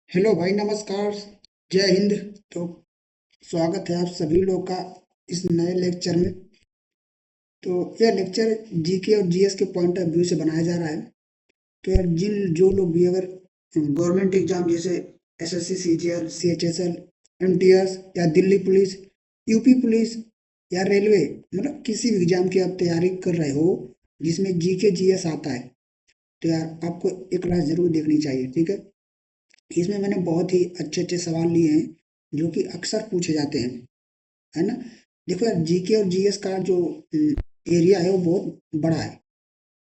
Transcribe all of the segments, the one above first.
Hello भाई, नमस्कार। जय हिंद। तो स्वागत है आप सभी लोग का इस नए लेक्चर में। तो यह लेक्चर जीके और जीएस के पॉइंट ऑफ व्यू से बनाया जा रहा है। तो यार, जिन जो लोग भी अगर गवर्नमेंट एग्जाम जैसे एसएससी, सीजीएल, सीएचएसएल, एमटीएस या दिल्ली पुलिस, यूपी पुलिस या रेलवे, मतलब किसी भी एग्जाम की आप तैयारी कर रहे हो जिसमें जीके जीएस आता है, तो यार आपको एक क्लास जरूर देखनी चाहिए, ठीक है। इसमें मैंने बहुत ही अच्छे अच्छे सवाल लिए हैं जो कि अक्सर पूछे जाते हैं, है ना। देखो यार, जीके और जीएस का जो एरिया है वो बहुत बड़ा है,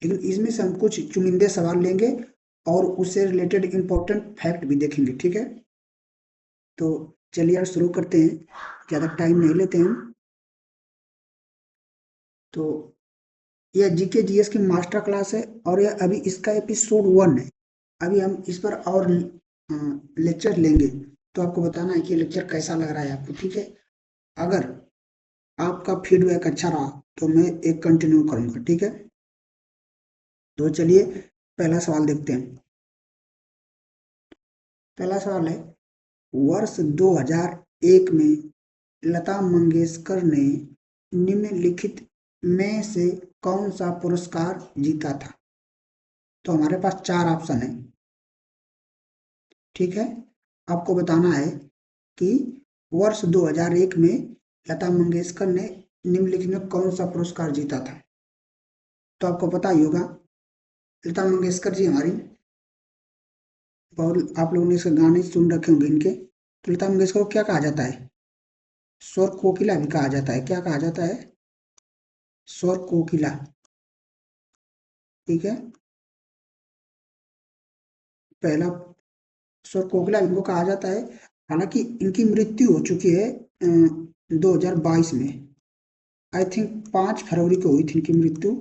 लेकिन इसमें से हम कुछ चुनिंदे सवाल लेंगे और उससे रिलेटेड इंपॉर्टेंट फैक्ट भी देखेंगे, ठीक है। तो चलिए यार, शुरू करते हैं, ज़्यादा टाइम नहीं लेते हैं। तो यह जीके जीएस की मास्टर क्लास है और यह अभी इसका एपिसोड 1 है। अभी हम इस पर और लेक्चर लेंगे, तो आपको बताना है कि लेक्चर कैसा लग रहा है आपको, ठीक है। अगर आपका फीडबैक अच्छा रहा तो मैं एक कंटिन्यू करूंगा, ठीक है। तो चलिए पहला सवाल देखते हैं। पहला सवाल है, वर्ष 2001 में लता मंगेशकर ने निम्नलिखित में से कौन सा पुरस्कार जीता था। तो हमारे पास चार ऑप्शन है, ठीक है। आपको बताना है कि वर्ष 2001 में लता मंगेशकर ने निम्नलिखित में कौन सा पुरस्कार जीता था। तो आपको पता ही होगा, लता मंगेशकर जी हमारी, और आप लोगों ने इसके गाने सुन रखे होंगे इनके। तो लता मंगेशकर को क्या कहा जाता है? स्वर कोकिला भी कहा जाता है। क्या कहा जाता है? स्वर कोकिला, ठीक है। पहला, स्वर कोकिला इनको कहा जाता है। हालांकि इनकी मृत्यु हो चुकी है 2022 में। आई थिंक 5 फरवरी को हुई थी इनकी मृत्यु,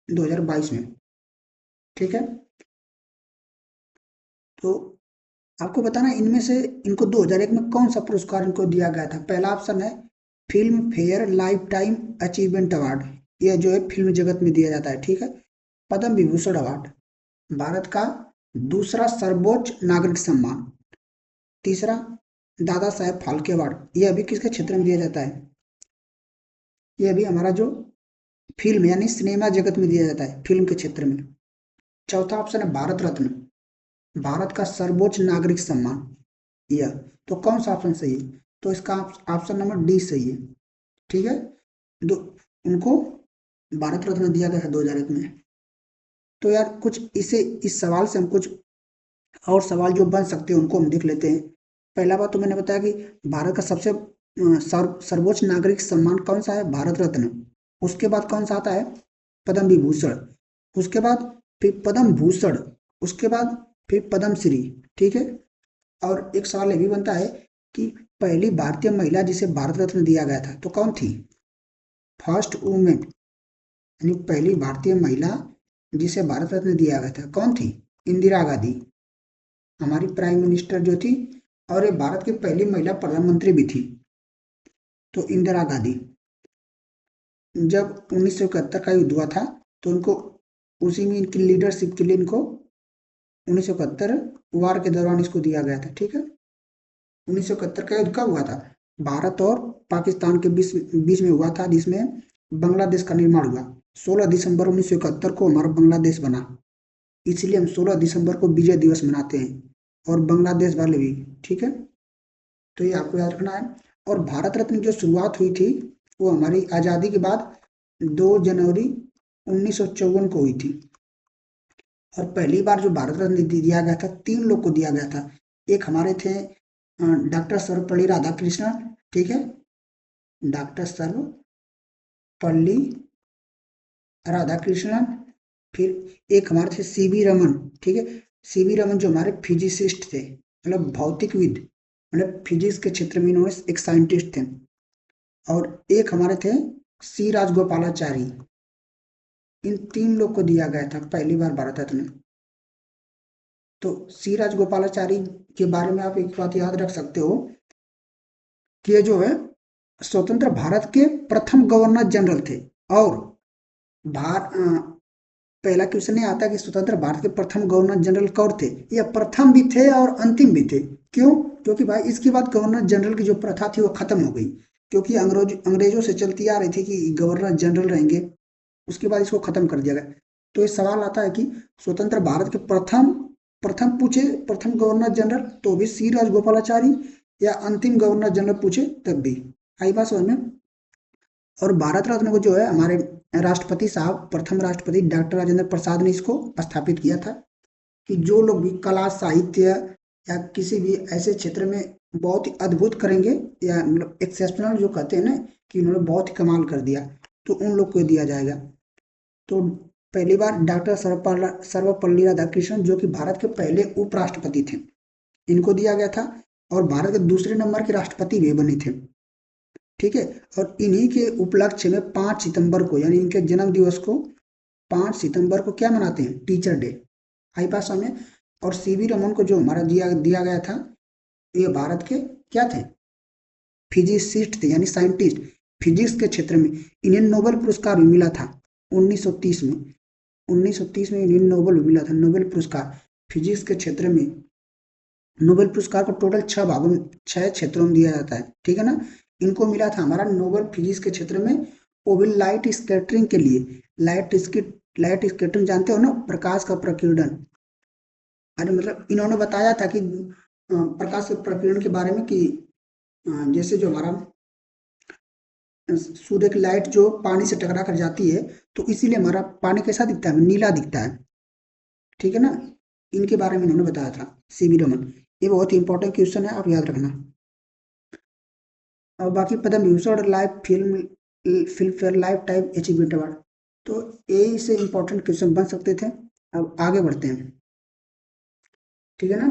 2022 में, ठीक है। तो आपको बताना है इनमें से इनको 2001 में कौन सा पुरस्कार इनको दिया गया था। पहला ऑप्शन है film fair lifetime achievement award. यह जो है फिल्म जगत में दिया जाता है, ठीक है। पद्म विभूषण अवार्ड, भारत का दूसरा सर्वोच्च नागरिक सम्मान। तीसरा, दादा साहेब फाल्के अवार्ड, यह भी किसके क्षेत्र में दिया जाता है? यह भी हमारा जो फिल्म यानी सिनेमा जगत में दिया जाता है, फिल्म के क्षेत्र में। चौथा ऑप्शन है भारत रत्न, भारत का सर्वोच्च नागरिक सम्मान, यह। तो कौन सा ऑप्शन सही है? तो इसका ऑप्शन नंबर डी सही है, ठीक है। दो, उनको भारत रत्न दिया गया था 2001 में। तो यार कुछ इसे, इस सवाल से हम कुछ और सवाल जो बन सकते हैं उनको हम देख लेते हैं। पहला बात तो मैंने बताया कि भारत का सबसे सर्वोच्च नागरिक सम्मान कौन सा है? भारत रत्न। उसके बाद कौन सा आता है? पद्म विभूषण। उसके बाद फिर पद्म भूषण। उसके बाद फिर पद्म श्री, ठीक है। और एक सवाल ये भी बनता है कि पहली भारतीय महिला जिसे भारत रत्न दिया गया था तो कौन थी? फर्स्ट वुमेन, यानी पहली भारतीय महिला जिसे भारत रत्न दिया गया था, कौन थी? इंदिरा गांधी, हमारी प्राइम मिनिस्टर जो थी, और ये भारत की पहली महिला प्रधानमंत्री भी थी। तो इंदिरा गांधी, जब 1971 का युद्ध हुआ था तो उनको, उसी में इनकी लीडरशिप के लिए इनको 1971 वार के दौरान इसको दिया गया था, ठीक है। 1971 का युद्ध कब हुआ था? भारत और पाकिस्तान के बीच बीच में हुआ था, जिसमें बांग्लादेश का निर्माण हुआ। 16 दिसंबर 1971 को हमारा बांग्लादेश बना, इसलिए हम 16 दिसंबर को विजय दिवस मनाते हैं, और बांग्लादेश वाले भी, ठीक है। तो ये आपको याद रखना है। और भारत रत्न की जो शुरुआत हुई थी वो हमारी आज़ादी के बाद 2 जनवरी 1954 को हुई थी। और पहली बार जो भारत रत्न दिया गया था, 3 लोग को दिया गया था। एक हमारे थे डॉक्टर सर्वपल्ली राधाकृष्णन, ठीक है, डॉक्टर सर्वपल्ली राधाकृष्णन। फिर एक हमारे थे सीवी रमन, ठीक है। सीवी रमन जो हमारे फिजिसिस्ट थे, मतलब भौतिकविद, मतलब फिजिक्स के क्षेत्र में इन्होंने एक साइंटिस्ट थे। और एक हमारे थे सी राजगोपालाचारी। इन 3 लोग को दिया गया था पहली बार भारत रत्न। तो सी राजगोपालाचारी के बारे में आप एक बात याद रख सकते हो कि ये जो है स्वतंत्र भारत के प्रथम गवर्नर जनरल थे। और भार पहला क्वेश्चन ये आता है कि स्वतंत्र भारत के प्रथम गवर्नर जनरल कौन थे। ये प्रथम भी थे और अंतिम भी थे। क्यों? क्योंकि भाई इसके बाद गवर्नर जनरल की जो प्रथा थी वो खत्म हो गई, क्योंकि अंग्रेजों से चलती आ रही थी कि गवर्नर जनरल रहेंगे। उसके बाद इसको खत्म कर दिया गया। तो ये सवाल आता है कि स्वतंत्र भारत के प्रथम प्रथम पूछे प्रथम गवर्नर जनरल तो भी सी राजगोपालाचारी, या अंतिम गवर्नर जनरल पूछे तब भी। आई बात समझ में? और भारत रत्न को जो है हमारे राष्ट्रपति साहब, प्रथम राष्ट्रपति डॉक्टर राजेंद्र प्रसाद ने इसको स्थापित किया था कि जो लोग भी कला साहित्य या किसी भी ऐसे क्षेत्र में बहुत ही अद्भुत करेंगे, या मतलब एक्सेप्शनल जो कहते हैं ना कि उन्होंने बहुत ही कमाल कर दिया, तो उन लोग को दिया जाएगा। तो पहली बार डॉक्टर सर्वपल्ली राधाकृष्णन जो कि भारत के पहले उपराष्ट्रपति थे, इनको दिया गया था, और भारत के दूसरे नंबर के राष्ट्रपति भी बने थे। ठीक है। और इन्हीं के उपलक्ष्य में 5 सितंबर को, यानी इनके जन्म दिवस को 5 सितंबर को क्या मनाते हैं? Teacher day. आई पास में। और सीवी रमन को जो हमारा दिया गया था, ये भारत के क्या थे? फिजिसिस्ट थे, यानी साइंटिस्ट। फिजिक्स के क्षेत्र में इन्हें नोबेल पुरस्कार भी मिला था 1930 में। 1930 में इन्हें नोबेल मिला था, नोबेल पुरस्कार फिजिक्स के क्षेत्र में। नोबेल पुरस्कार को टोटल 6 भागों में, 6 क्षेत्रों में दिया जाता है। ठीक है ना? इनको मिला था हमारा नोबेल फिजिक्स के क्षेत्र में, वो भी लाइट स्कैटरिंग के लिए। लाइट स्कैटरिंग जानते हो ना, प्रकाश का प्रकीर्णन। अरे मतलब इन्होंने बताया था कि प्रकाश के प्रकीर्णन के बारे में कि जैसे जो हमारा सूर्य की लाइट जो पानी से टकरा कर जाती है, तो इसीलिए हमारा पानी कैसा दिखता है? नीला दिखता है। ठीक है ना? इनके बारे में इन्होंने बताया था, सीवी रमन। ये बहुत ही इंपॉर्टेंट क्वेश्चन है, आप याद रखना। और बाकी Padma Bhushan, life Filmfare lifetime achievement award, तो यही से इंपॉर्टेंट क्वेश्चन बन सकते थे। अब आगे बढ़ते हैं। ठीक है ना?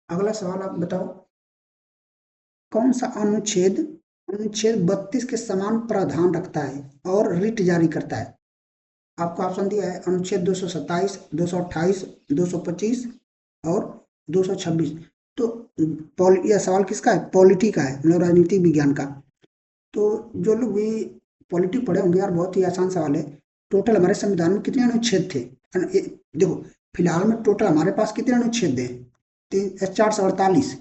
अगला सवाल आप बताओ, कौन सा अनुच्छेद अनुच्छेद 32 के समान प्रावधान रखता है और रिट जारी करता है? आपको ऑप्शन दिया है अनुच्छेद 227, 228, 225 और 226। तो यह सवाल किसका है? पॉलिटी का है, मतलब राजनीतिक विज्ञान का। तो जो लोग भी पॉलिटी पढ़े होंगे यार, बहुत ही आसान सवाल है। टोटल हमारे संविधान में कितने अनुच्छेद थे? देखो, फिलहाल में टोटल हमारे पास कितने अनुच्छेद हैं? 448।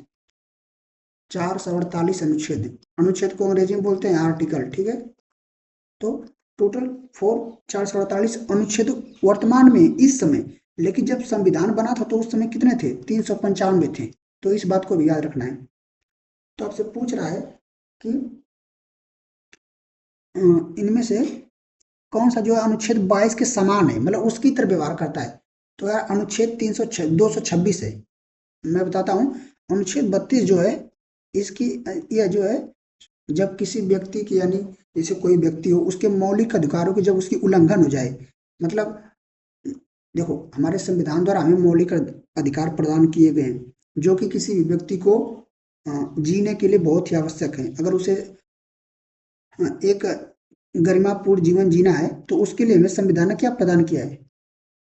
448 अनुच्छेद। अनुच्छेद को अंग्रेजी में बोलते हैं आर्टिकल। ठीक है। तो टोटल 448 अनुच्छेद वर्तमान में इस समय, लेकिन जब संविधान बना था तो उस समय कितने थे? 395 थे। तो इस बात को भी याद रखना है। तो आपसे पूछ रहा है कि इनमें से कौन सा जो है अनुच्छेद 22 के समान है, मतलब उसकी तरह व्यवहार करता है? तो यार अनुच्छेद 226 है। मैं बताता हूँ। अनुच्छेद 32 जो है, इसकी यह जो है, जब किसी व्यक्ति की, यानी जैसे कोई व्यक्ति हो, उसके मौलिक अधिकारों की जब उसकी उल्लंघन हो जाए, मतलब देखो हमारे संविधान द्वारा हमें मौलिक अधिकार प्रदान किए गए हैं, जो कि किसी भी व्यक्ति को जीने के लिए बहुत ही आवश्यक है। अगर उसे एक गरिमापूर्ण जीवन जीना है तो उसके लिए हमें संविधान ने क्या प्रदान किया है?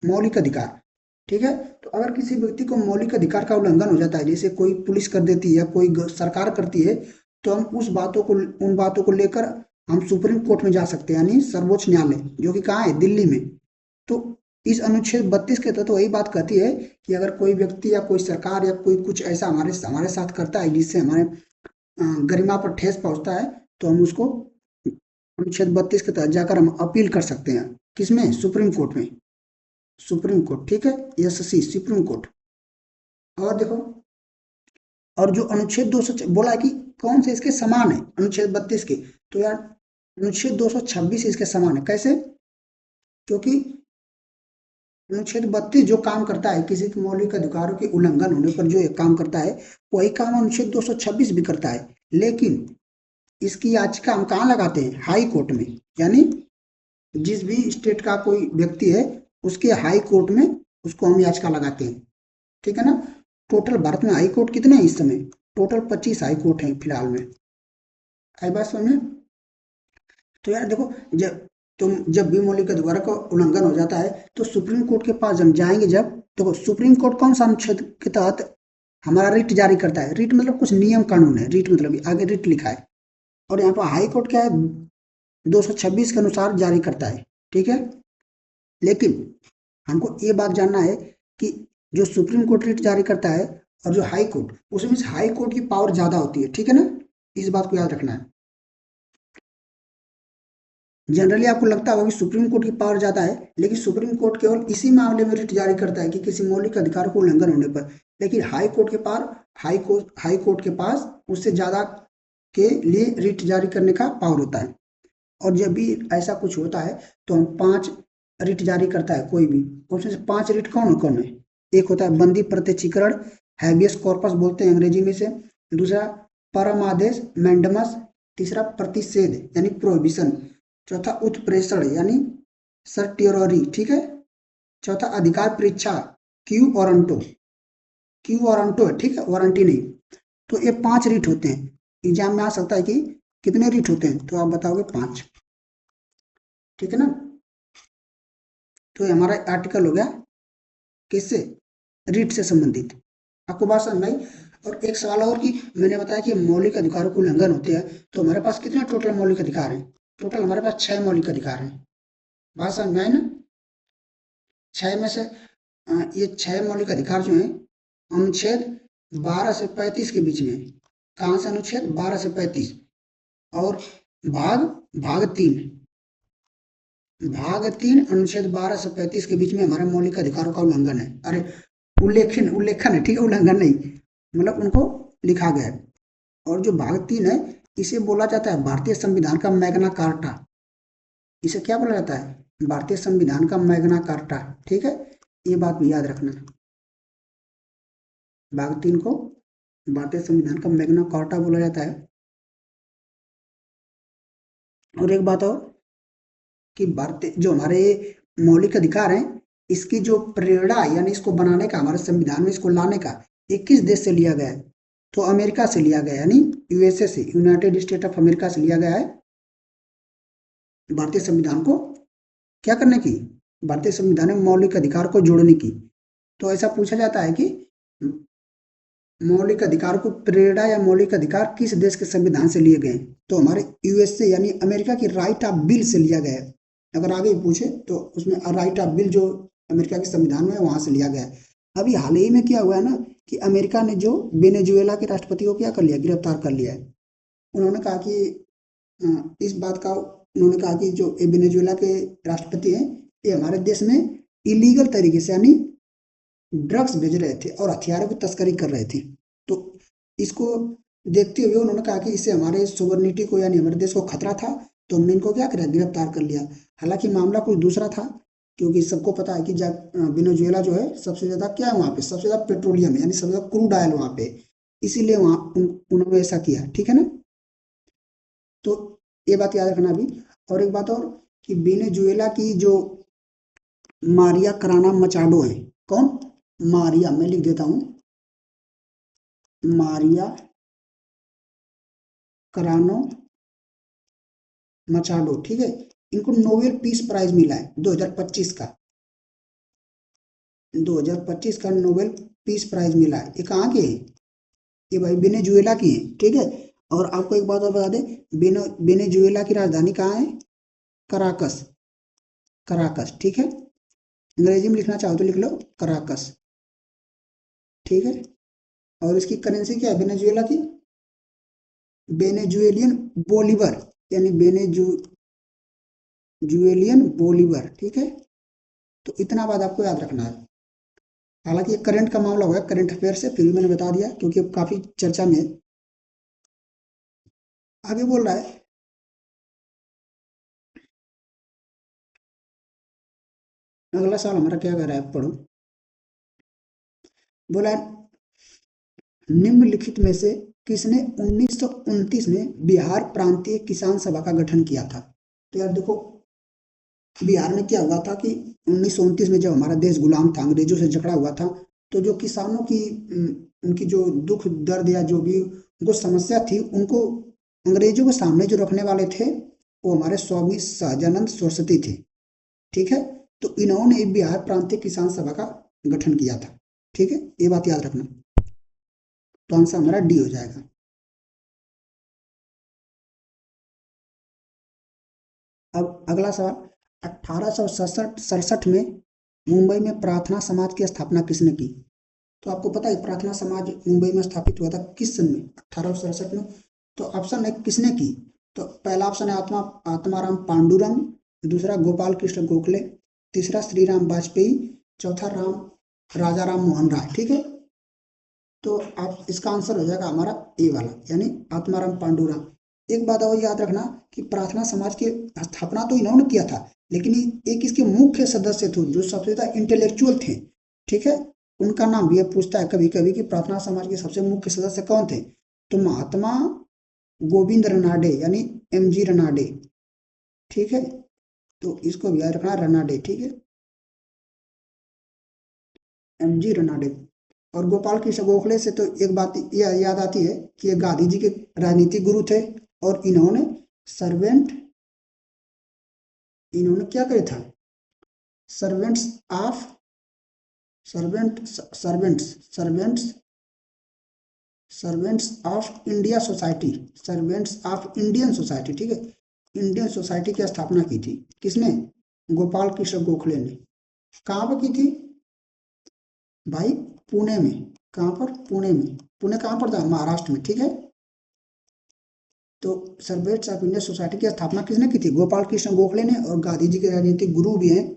मौलिक अधिकार। ठीक है। तो अगर किसी व्यक्ति को मौलिक अधिकार का उल्लंघन हो जाता है, जैसे कोई पुलिस कर देती है या कोई सरकार करती है, तो हम उन बातों को लेकर हम सुप्रीम कोर्ट में जा सकते हैं, यानी सर्वोच्च न्यायालय, जो कि कहाँ है? दिल्ली में। तो इस अनुच्छेद 32 के तहत वही बात कहती है कि अगर कोई व्यक्ति या कोई सरकार या कोई कुछ ऐसा हमारे साथ करता है जिससे हमारे गरिमा पर ठेस पहुंचता है, तो हम उसको अनुच्छेद 32 के तहत जाकर हम अपील कर सकते हैं। किसमें? सुप्रीम कोर्ट में। Supreme court. ठीक है। यशस्वी सुप्रीम कोर्ट। और देखो, और जो अनुच्छेद 200 बोला है कि कौन से इसके समान है अनुच्छेद 32 के, तो यार अनुच्छेद 226 इसके समान है। कैसे? क्योंकि अनुच्छेद 32 जो काम करता है, किसी के मौलिक अधिकारों के उल्लंघन होने पर जो काम करता है, वही काम अनुच्छेद 226 भी करता है। लेकिन इसकी याचिका हम कहाँ लगाते हैं? हाई कोर्ट में। यानी जिस भी स्टेट का कोई व्यक्ति है, उसके हाई कोर्ट में उसको हम याचिका लगाते हैं। ठीक है ना? टोटल भारत में हाई कोर्ट कितने हैं इस समय? टोटल 25 हाई कोर्ट हैं फिलहाल में। आई बात समझ में? तो यार देखो, जब भी मौलिक अधिकारों का उल्लंघन हो जाता है तो सुप्रीम कोर्ट के पास हम जाएंगे। जब देखो, सुप्रीम कोर्ट कौन सा अनुच्छेद के तहत हमारा रिट जारी करता है? रिट मतलब कुछ नियम कानून है, रिट मतलब आगे रिट लिखा है। और यहाँ पर हाई कोर्ट क्या है? 226 के अनुसार जारी करता है, ठीक है। लेकिन हमको ये बात जानना है कि जो सुप्रीम कोर्ट रिट जारी करता है और जो हाई कोर्ट, उसमें से हाई कोर्ट की पावर ज्यादा होती है, ठीक है ना, इस बात को याद रखना है। जनरली आपको लगता होगा कि सुप्रीम कोर्ट की पावर ज्यादा है, लेकिन सुप्रीम कोर्ट केवल इसी मामले में रिट जारी करता है कि किसी मौलिक अधिकार को उल्लंघन होने पर। लेकिन हाई कोर्ट के पास उससे ज्यादा के लिए रिट जारी करने का पावर होता है। और जब भी ऐसा कुछ होता है तो हम 5 रिट जारी करता है कोई भी, उसमें से 5 रिट कौन कौन है? एक होता है बंदी प्रत्यक्षीकरण, हैबियस कॉर्पस बोलते हैं अंग्रेजी में से। दूसरा परमादेश मैंडमस। तीसरा प्रतिषेध यानी प्रोहिबिशन। चौथा उत्प्रेषण यानी सर्टियोररी, ठीक है। चौथा अधिकार परीक्षा, क्यू वारंटो। क्यू वारंटो है, ठीक है, वारंटी नहीं। तो ये 5 रिट होते हैं। एग्जाम में आ सकता है कि कितने रिट होते हैं, तो आप बताओगे 5, ठीक है ना। तो ये हमारा आर्टिकल हो गया किससे, रीट से संबंधित। आपको बात समझ में आई? और एक सवाल और कि मैंने बताया कि मौलिक अधिकारों को उल्लंघन होते हैं, तो हमारे पास कितने टोटल मौलिक अधिकार हैं? टोटल हमारे पास 6 मौलिक अधिकार हैं। बात समझ में आई ना? 6 में से ये 6 मौलिक अधिकार जो हैं अनुच्छेद 12 से 35 के बीच में है। कहाँ से अनुच्छेद 12 से 35? और भाग भाग 3 अनुच्छेद 12 से 35 के बीच में हमारे मौलिक अधिकारों का उल्लंघन है। अरे उल्लेखन है, ठीक है, उल्लंघन नहीं, मतलब उनको लिखा गया है। और जो भाग 3 है, इसे बोला जाता है भारतीय संविधान का मैग्ना कार्टा। इसे क्या बोला जाता है? भारतीय संविधान का मैग्ना कार्टा, ठीक है। ये बात भी याद रखना। भाग 3 को भारतीय संविधान का मैग्ना कार्टा बोला जाता है। और एक बात और कि भारतीय जो हमारे मौलिक अधिकार हैं, इसकी जो प्रेरणा यानी इसको बनाने का, हमारे संविधान में इसको लाने का, ये किस देश से लिया गया है? तो अमेरिका से लिया गया है, यानी यूएसए से, यूनाइटेड स्टेट ऑफ अमेरिका से लिया गया है भारतीय संविधान को क्या करने की, भारतीय संविधान में मौलिक अधिकार को जोड़ने की। तो ऐसा पूछा जाता है कि मौलिक अधिकार को प्रेरणा या मौलिक अधिकार किस देश के संविधान से लिए गए? तो हमारे यूएसए यानी अमेरिका की राइट ऑफ बिल से लिया गया है। अगर आगे पूछे तो उसमें राइट ऑफ बिल जो अमेरिका के संविधान में है वहां से लिया गया है। अभी हाल ही में क्या हुआ है ना कि अमेरिका ने जो वेनेजुएला के राष्ट्रपति को क्या कर लिया, गिरफ्तार कर लिया है। उन्होंने कहा कि इस बात का उन्होंने कहा कि जो वेनेजुएला के राष्ट्रपति हैं, ये हमारे देश में इलीगल तरीके से यानी ड्रग्स भेज रहे थे और हथियारों की तस्करी कर रहे थे। तो इसको देखते हुए उन्होंने कहा कि इससे हमारे सोवरेनिटी को यानी हमारे देश को खतरा था, तो हमने इनको क्या किया, गिरफ्तार कर लिया। हालांकि मामला कुछ दूसरा था, क्योंकि सबको पता है कि वेनेजुएला जो है सबसे ज्यादा क्या है वहाँ पे, सबसे ज्यादा पेट्रोलियम यानी सबसे ज्यादा क्रूड ऑयल वहाँ पे, इसीलिए वहाँ उन्होंने ऐसा किया, ठीक है ना। तो ये बात याद रखना अभी। और एक बात और कि वेनेजुएला की जो मारिया कराना मचाडो है, कौन? मारिया, मैं लिख देता हूं, मारिया करानो मचाडो, ठीक है। इनको नोबेल पीस प्राइज मिला है 2025 का, 2025 का नोबेल पीस प्राइज मिला है। ये कहाँ के हैं? ये भाई वेनेजुएला की है, ठीक है। और आपको एक बात और बता दें, वेनेजुएला की राजधानी कहाँ है? कराकस, कराकस, ठीक है। अंग्रेजी में लिखना चाहो तो लिख लो कराकस, ठीक है। और इसकी करेंसी क्या है वेनेजुएला की? वेनेजुएलियन बोलीवर यानी वेनेजुएलियन बोलीवर, ठीक है। तो इतना बात आपको याद रखना है। हालांकि ये करंट का मामला होगा, करंट अफेयर से, फिर भी मैंने बता दिया क्योंकि अब काफी चर्चा में है। आगे बोल रहा है, अगला सवाल हमारा क्या कर रहा है, पढ़ो। बोला निम्नलिखित में से किसने 1929 में बिहार प्रांतीय किसान सभा का गठन किया था? तो यार देखो, बिहार में क्या हुआ था कि 1929 में जब हमारा देश गुलाम था, अंग्रेजों से जकड़ा हुआ था, तो जो किसानों की उनकी जो दुख दर्द या जो भी उनको समस्या थी, उनको अंग्रेजों के सामने जो रखने वाले थे वो हमारे स्वामी सहजानंद सरस्वती थे, ठीक है। तो इन्होंने बिहार प्रांतीय किसान सभा का गठन किया था, ठीक है, ये बात याद रखना। तो आंसर हमारा डी हो जाएगा। अब अगला सवाल, 1867 में मुंबई में प्रार्थना समाज की स्थापना किसने की? तो आपको पता है प्रार्थना समाज मुंबई में स्थापित हुआ था किस सन में? 1867 में। तो ऑप्शन है किसने की? तो पहला ऑप्शन है आत्माराम पांडुरंग, दूसरा गोपाल कृष्ण गोखले, तीसरा श्री राम वाजपेयी, चौथा राजा राम मोहन राय। ठीक है, तो आप इसका आंसर हो जाएगा हमारा ए वाला, यानी आत्माराम पांडुरंग। एक बात और याद रखना कि प्रार्थना समाज की स्थापना तो इन्होंने किया था, लेकिन एक इसके मुख्य सदस्य थे जो सबसे ज्यादा इंटेलेक्चुअल थे। ठीक है, उनका नाम भी पूछता है कभी कभी कि प्रार्थना समाज के सबसे मुख्य सदस्य कौन थे? तो महात्मा गोविंद रनाडे, यानी एम जी रनाडे। ठीक है, तो इसको भी याद रखना, रनाडे। ठीक है, एम जी रनाडे। और गोपाल कृष्ण गोखले से तो एक बात याद आती है कि ये गांधी जी के राजनीतिक गुरु थे, और सर्वेंट इन्होंने क्या करे था? Servants of servant servants servants servants of India society, servants of Indian society. ठीक है, इंडियन सोसाइटी की स्थापना की थी किसने? गोपाल कृष्ण गोखले ने। कहाँ पर की थी भाई? पुणे में। कहाँ पर? पुणे में। पुणे कहाँ पर था? महाराष्ट्र में। ठीक है, तो सर्वेंट्स ऑफ इंडियन सोसाइटी की स्थापना किसने की थी? गोपाल कृष्ण गोखले ने, और गांधी जी के राजनीतिक गुरु भी हैं।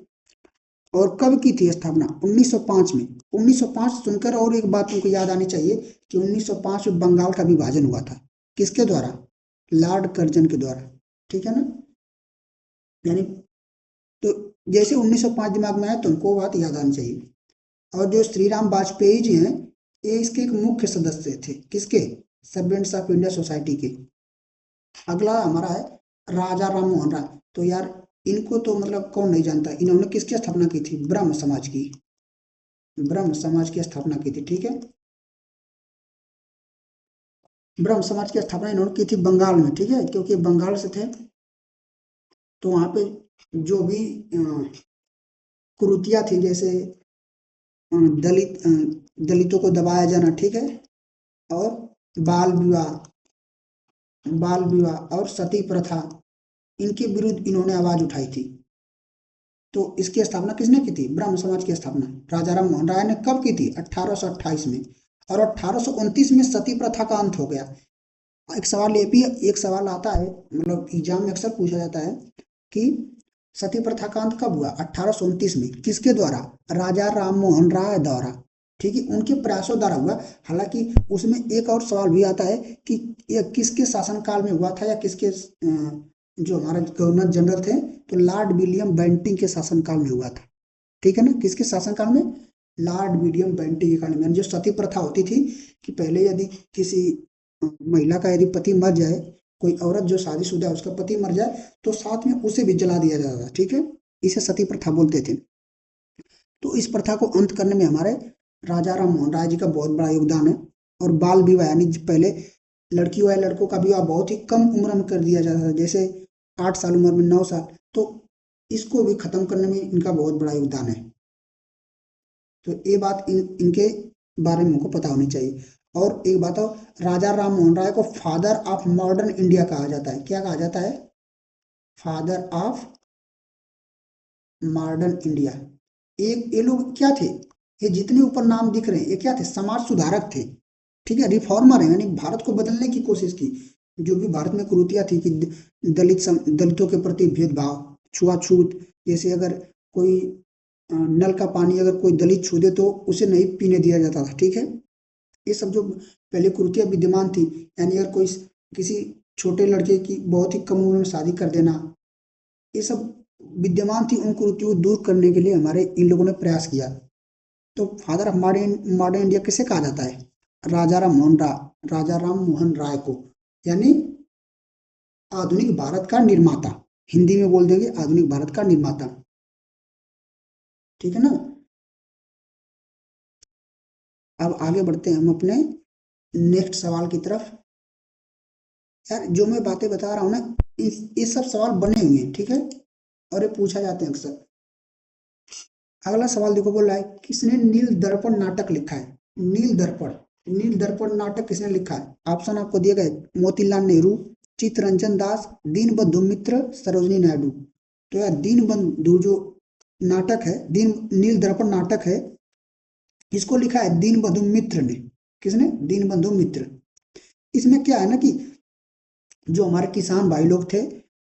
और कब की थी स्थापना? 1905 में। 1905 सुनकर और एक बात तुमको याद आनी चाहिए कि 1905 में बंगाल का विभाजन हुआ था। किसके द्वारा? लॉर्ड कर्जन के द्वारा। ठीक है ना, यानी तो जैसे 1905 दिमाग में आया तुमको बात याद आनी चाहिए। और जो श्री राम वाजपेयी जी हैं, ये इसके एक मुख्य सदस्य थे। किसके? सर्वेंट्स ऑफ इंडिया सोसाइटी के। अगला हमारा है राजा राम मोहन राय। तो यार इनको तो मतलब कौन नहीं जानता, इन्होंने किसकी स्थापना की थी? ब्रह्म समाज की। ब्रह्म समाज की स्थापना की थी। ठीक है, ब्रह्म समाज की स्थापना इन्होंने की थी बंगाल में। ठीक है, क्योंकि बंगाल से थे, तो वहां पे जो भी कुरीतियां थी, जैसे दलितों को दबाया जाना। ठीक है, और बाल विवाह बाल विवाह और सती प्रथा, इनके विरुद्ध इन्होंने आवाज उठाई थी। तो इसकी स्थापना किसने की थी? ब्रह्म समाज की स्थापना राजा राम मोहन राय ने कब की थी? 1828 में। और 1829 में सती प्रथा का अंत हो गया। एक सवाल आता है, मतलब एग्जाम में अक्सर पूछा जाता है कि सती प्रथा का अंत कब हुआ? 1829 में। किसके द्वारा? राजा राम मोहन राय द्वारा। ठीक है, उनके प्रयासों द्वारा हुआ। हालांकि उसमें एक और सवाल भी आता है कि यह किसके शासनकाल में हुआ था, या किसके जो हमारे गवर्नर जनरल थे, तो लॉर्ड विलियम बेंटिंग के शासनकाल में हुआ था। ठीक है ना, किसके शासनकाल में? लॉर्ड विलियम बेंटिंग के काल में। जो सती प्रथा होती थी कि पहले यदि किसी महिला का यदि पति मर जाए, कोई औरत जो शादीशुदा है उसका पति मर जाए, तो साथ में उसे भी जला दिया जाता था। ठीक है, इसे सती प्रथा बोलते थे। तो इस प्रथा को अंत करने में हमारे राजा राम मोहन राय जी का बहुत बड़ा योगदान है। और बाल विवाह, यानी पहले लड़कियों या लड़कों का विवाह बहुत ही कम उम्र में कर दिया जाता था, जैसे 8 साल उम्र में, 9 साल। तो इसको भी खत्म करने में इनका बहुत बड़ा योगदान है। तो ये बात इनके बारे में हमको पता होनी चाहिए। और एक बात और, राजा राम मोहन राय को फादर ऑफ मॉडर्न इंडिया कहा जाता है। क्या कहा जाता है? Father of modern India. ये लोग क्या थे? ये जितने ऊपर नाम दिख रहे हैं, ये क्या थे? समाज सुधारक थे। ठीक है, रिफॉर्मर है, यानी भारत को बदलने की कोशिश की। जो भी भारत में कुरीतियां थी कि दलितों के प्रति भेदभाव, छुआछूत, जैसे अगर कोई नल का पानी अगर कोई दलित छू दे तो उसे नहीं पीने दिया जाता था। ठीक है, ये सब जो पहले कुरीतियां विद्यमान थी, यानी अगर कोई किसी छोटे लड़के की बहुत ही कम उम्र में शादी कर देना, ये सब विद्यमान थी। उन कुरीतियों को दूर करने के लिए हमारे इन लोगों ने प्रयास किया। तो father of modern modern India किसे कहा जाता है? राजा राम मोहन राय को, यानी आधुनिक भारत का निर्माता। हिंदी में बोल देंगे आधुनिक भारत का निर्माता। ठीक है ना, अब आगे बढ़ते हैं हम अपने नेक्स्ट सवाल की तरफ। यार जो मैं बातें बता रहा हूँ ना, ये सब सवाल बने हुए हैं। ठीक है, और ये पूछा जाते हैं अक्सर। अगला सवाल देखो, बोल रहा है किसने नील दर्पण नाटक लिखा है? नील दर्पण नाटक किसने लिखा है? ऑप्शन आपको दिए गए, मोतीलाल नेहरू, चित्तरंजन दास, दीनबंधु मित्र, सरोजिनी नायडू। तो यार दीन बंधु जो नाटक है, दीन नील दर्पण नाटक है, इसको लिखा है दीन बंधु मित्र ने। किसने? दीन बंधु मित्र। इसमें क्या है ना कि जो हमारे किसान भाई लोग थे,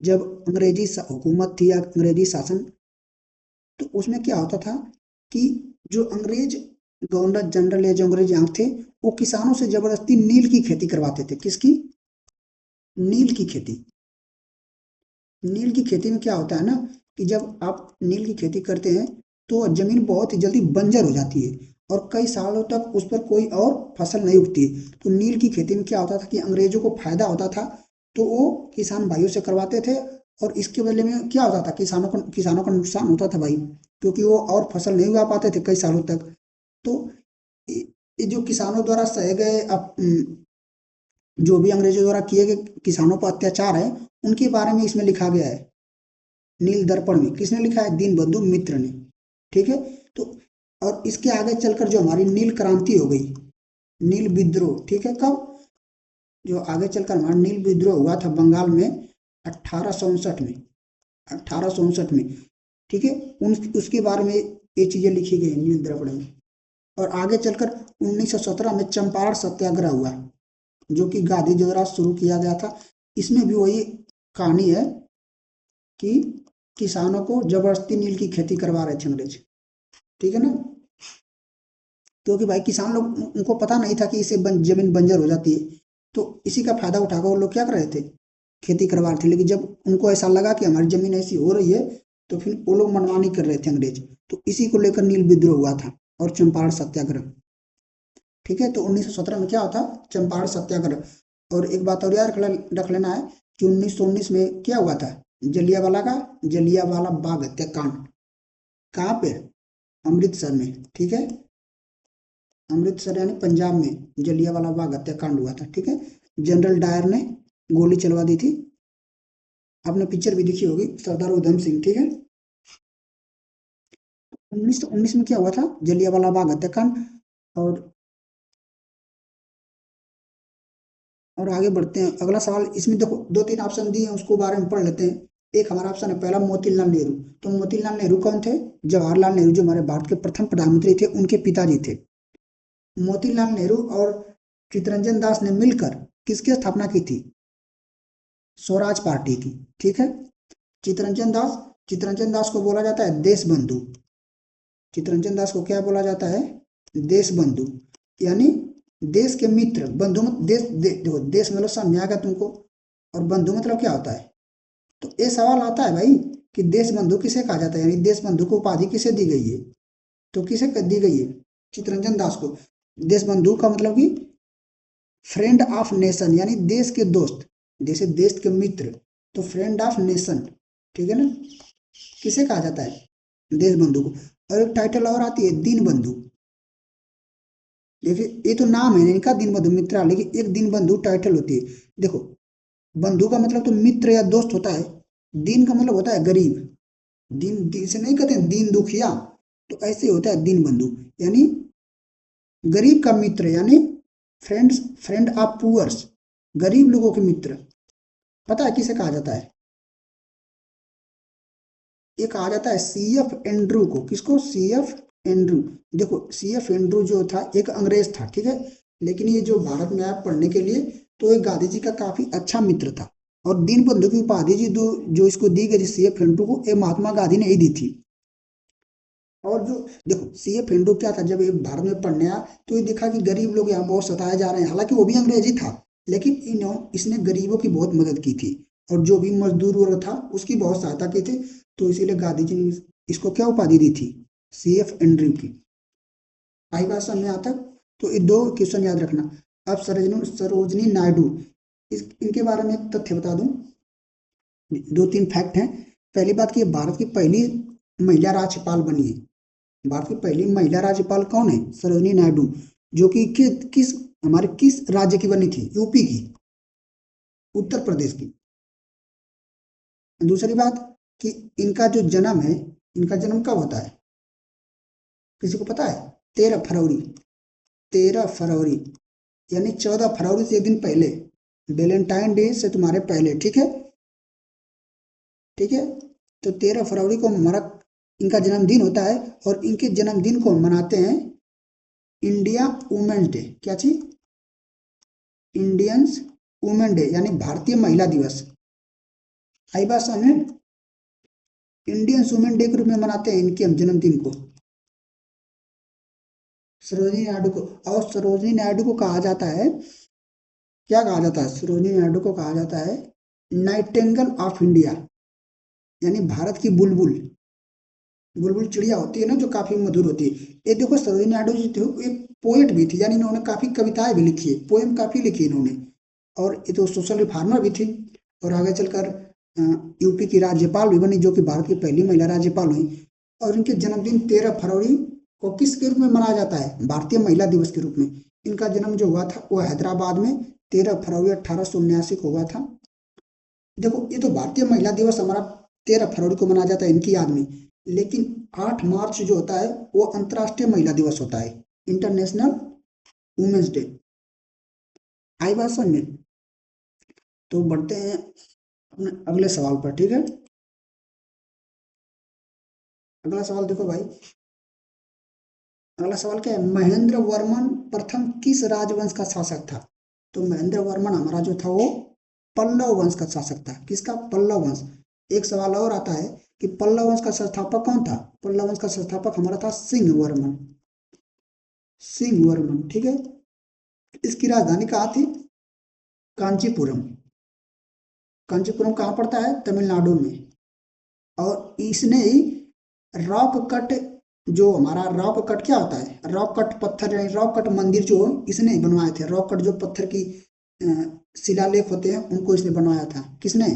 जब अंग्रेजी हुकूमत थी या अंग्रेजी शासन, तो उसमें क्या होता था कि जो अंग्रेज गवर्नर जनरल या जो अंग्रेज यहाँ थे, वो किसानों से जबरदस्ती नील की खेती करवाते थे। किसकी? नील की खेती। नील की खेती में क्या होता है ना कि जब आप नील की खेती करते हैं तो जमीन बहुत ही जल्दी बंजर हो जाती है और कई सालों तक उस पर कोई और फसल नहीं उगती। तो नील की खेती में क्या होता था कि अंग्रेजों को फायदा होता था, तो वो किसान भाइयों से करवाते थे, और इसके बदले में क्या होता था, किसानों का नुकसान होता था भाई, क्योंकि वो और फसल नहीं उगा पाते थे कई सालों तक। तो ये जो किसानों द्वारा सहे गए जो भी अंग्रेजों द्वारा किए गए किसानों पर अत्याचार है, उनके बारे में इसमें लिखा गया है नील दर्पण में। किसने लिखा है? दीन बंधु मित्र ने। ठीक है। तो और इसके आगे चलकर जो हमारी नील क्रांति हो गई, नील विद्रोह, ठीक है, कब? जो आगे चलकर हमारा नील विद्रोह हुआ था बंगाल में 1859 में, 1859 में। ठीक है। उसके बारे में ये चीजें लिखी गई नील दर्पण में। और आगे चलकर 1917 में चंपारण सत्याग्रह हुआ, जो कि गांधी जी द्वारा शुरू किया गया था। इसमें भी वही कहानी है कि किसानों को जबरदस्ती नील की खेती करवा रहे थे अंग्रेज। ठीक है ना? क्योंकि भाई किसान लोग, उनको पता नहीं था कि इससे जमीन बंजर हो जाती है, तो इसी का फायदा उठाकर वो लोग क्या कर रहे थे? खेती करवा रहे थे। लेकिन जब उनको ऐसा लगा कि हमारी जमीन ऐसी हो रही है, तो फिर वो लोग मनमानी कर रहे थे अंग्रेज। तो इसी को लेकर नील विद्रोह हुआ था और चंपारण सत्याग्रह। ठीक है। तो 1917 में क्या होता? चंपारण सत्याग्रह। और एक बात और याद रख लेना है कि 1919 में क्या हुआ था? जलियांवाला बाग हत्याकांड। कहाँ पे? अमृतसर में। ठीक है। अमृतसर यानी पंजाब में जलियांवाला बाग हत्याकांड हुआ था। ठीक है। जनरल डायर ने गोली चलवा दी थी। आपने पिक्चर भी देखी होगी, सरदार उधम सिंह। ठीक है। 1919 में क्या हुआ था? जलियांवाला बाग हत्याकांड। और और आगे बढ़ते हैं। अगला सवाल, इसमें देखो दो तीन ऑप्शन दिए हैं, उसको बारे में पढ़ लेते हैं। एक हमारा ऑप्शन है पहला, मोतीलाल नेहरू। तो मोतीलाल नेहरू कौन थे? जवाहरलाल नेहरू जो हमारे भारत के प्रथम प्रधानमंत्री थे, उनके पिताजी थे। मोतीलाल नेहरू और चितरंजन दास ने मिलकर किसकी स्थापना की थी? स्वराज पार्टी की। ठीक है। चितरंजन दास को बोला जाता है देश बंधु। चितरंजन दास को क्या बोला जाता है? देश बंधु, यानी देश के मित्र। बंधु मत देखो, देश मतलब समझ आ गया तुमको, और बंधु मतलब क्या होता है? तो ये सवाल आता है भाई कि देश बंधु किसे कहा जाता है, यानी देश बंधु को उपाधि किसे दी गई है? तो किसे दी गई है? चितरंजन दास को। देश बंधु का मतलब कि फ्रेंड ऑफ नेशन, यानी देश के दोस्त, जैसे देश के मित्र, तो फ्रेंड ऑफ नेशन। ठीक है ना? किसे कहा जाता है? देश बंधु को। और एक टाइटल और आती है दीन बंधु। देखिए, ये तो नाम है इनका दीन बंधु मित्र, लेकिन एक दीन बंधु टाइटल होती है। देखो, बंधु का मतलब तो मित्र या दोस्त होता है, दीन का मतलब होता है गरीब। दीन से नहीं कहते हैं दीन दुखिया, तो ऐसे होता है दीन बंधु, यानी गरीब का मित्र, यानी फ्रेंड ऑफ पुअर्स, गरीब लोगों के मित्र। पता है किसे कहा जाता है? ये कहा जाता है सीएफ एंड्रू को। किसको? CF Andrew. देखो, सीएफ एंड्रू जो था एक अंग्रेज था। ठीक है। लेकिन ये जो भारत में आया पढ़ने के लिए, तो एक गांधी जी का काफी अच्छा मित्र था। और दीन बंधु की उपाधि जी जो इसको दी गई सीएफ एंड्रू को, ये महात्मा गांधी ने ही दी थी। और जो देखो, सीएफ एंड्रू क्या था, जब ये भारत में पढ़ने आया तो ये देखा कि गरीब लोग यहाँ बहुत सताए जा रहे हैं। हालांकि वो भी अंग्रेज ही था, लेकिन इसने गरीबों की बहुत मदद की थी, और जो भी मजदूर वर्ग था उसकी बहुत सहायता की थी। तो इसीलिए गांधी जी ने इसको क्या उपाधि दी थी? सीएफ एंड्रू की। आई बात समझ में आता? तो ये दो क्वेश्चन याद रखना। अब सरोजनी नायडू, इनके बारे में एक तथ्य बता दूं, दो तीन फैक्ट हैं। पहली बात की, भारत की पहली महिला राज्यपाल बनी है। भारत की पहली महिला राज्यपाल कौन है? सरोजनी नायडू। जो कि हमारे किस राज्य की बनी थी? यूपी की, उत्तर प्रदेश की। दूसरी बात कि इनका जो जन्म है, इनका जन्म कब होता है? किसी को पता है? 13 फरवरी। 13 फरवरी, यानी 14 फरवरी से एक दिन पहले, वैलेंटाइन डे से तुम्हारे पहले। ठीक है। ठीक है। तो 13 फरवरी को इनका जन्मदिन होता है और इनके जन्मदिन को मनाते हैं इंडिया वुमेन्स डे। क्या चीज? इंडियंस वुमेन डे, यानी भारतीय महिला दिवस। आई बात समझ में? इंडियन वुमेन डे के रूप में मनाते हैं इनके हम जन्मदिन को, सरोजिनी नायडू को। और सरोजिनी नायडू को कहा जाता है, क्या कहा जाता है? सरोजिनी नायडू को कहा जाता है नाइटिंगेल ऑफ इंडिया, यानी भारत की बुलबुल। बुलबुल चिड़िया होती है ना, जो काफी मधुर होती है। ये देखो, सरोजिनी नायडू जी थे एक पोएट भी थी, यानी इन्होंने काफी कविताएं भी लिखी है, पोएम काफी लिखी इन्होंने। और ये तो सोशल रिफॉर्मर भी थी, और आगे चलकर यूपी की राज्यपाल भी बनी, जो कि भारत की पहली महिला राज्यपाल हुई। और इनके जन्मदिन 13 फरवरी को किसके रूप में मनाया जाता है? भारतीय महिला दिवस के रूप में। इनका जन्म जो हुआ था वो हैदराबाद में 13 फरवरी 1879 को हुआ था। देखो, ये तो भारतीय महिला दिवस हमारा 13 फरवरी को मनाया जाता है इनकी याद में, लेकिन 8 मार्च जो होता है वो अंतर्राष्ट्रीय महिला दिवस होता है, इंटरनेशनल वुमेन्स डे। आई बात समझ में? तो बढ़ते हैं अपने अगले सवाल पर, ठीक है। अगला सवाल देखो भाई, अगला सवाल क्या है? महेंद्र वर्मन प्रथम किस राजवंश का शासक था? तो महेंद्र वर्मन हमारा जो था वो पल्लव वंश का शासक था। किसका? पल्लव वंश। एक सवाल और आता है कि पल्लव वंश का संस्थापक कौन था? पल्लव वंश का संस्थापक हमारा था सिंह वर्मन। सिंह वर्मन, ठीक है। इसकी राजधानी कहाँ थी? कांचीपुरम। कांचीपुरम कहाँ पड़ता है? तमिलनाडु में। और इसने ही रॉक कट, जो हमारा रॉक कट क्या होता है? रॉक कट पत्थर, यानी रॉक कट मंदिर जो इसने ही बनवाए थे। रॉक कट जो पत्थर की शिलालेख होते हैं उनको इसने बनवाया था। किसने?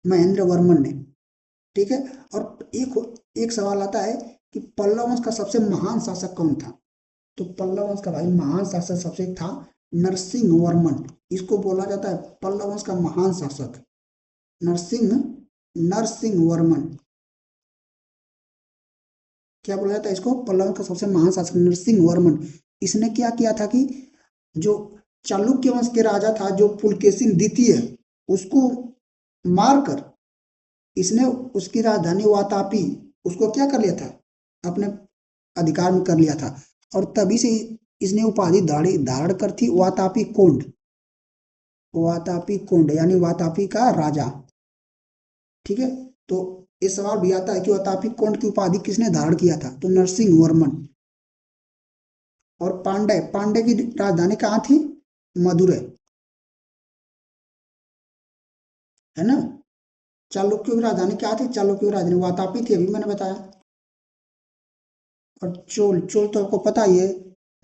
महेंद्र वर्मन ने, ठीक है। और एक सवाल आता है कि पल्लव वंश का सबसे महान शासक कौन था? तो पल्लव वंश का भाई महान शासक सबसे था नरसिंह वर्मन। इसको बोला जाता है पल्लव वंश का महान शासक नरसिंह नरसिंह वर्मन। क्या बोला जाता है इसको? पल्लव का सबसे महान शासक नरसिंह वर्मन। इसने क्या किया था कि जो चालुक्य वंश के राजा था, जो पुलकेशिन द्वितीय, उसको मारकर इसने उसकी राजधानी वातापी, उसको क्या कर लिया था? अपने अधिकार में कर लिया था। और तभी से इसने उपाधि धारण कर थी वातापी कोंड। वातापी कोंड यानी वातापी का राजा, ठीक है। तो ये सवाल भी आता है कि वातापी कोंड की उपाधि किसने धारण किया था? तो नरसिंह वर्मन। और पांडे, पांडे की राजधानी कहाँ थी? मदुरै, है ना। चालुक्य की राजधानी क्या थी? चालुक्य की राजधानी वातापी थी, अभी मैंने बताया। और चोल, चोल तो आपको पता ही है,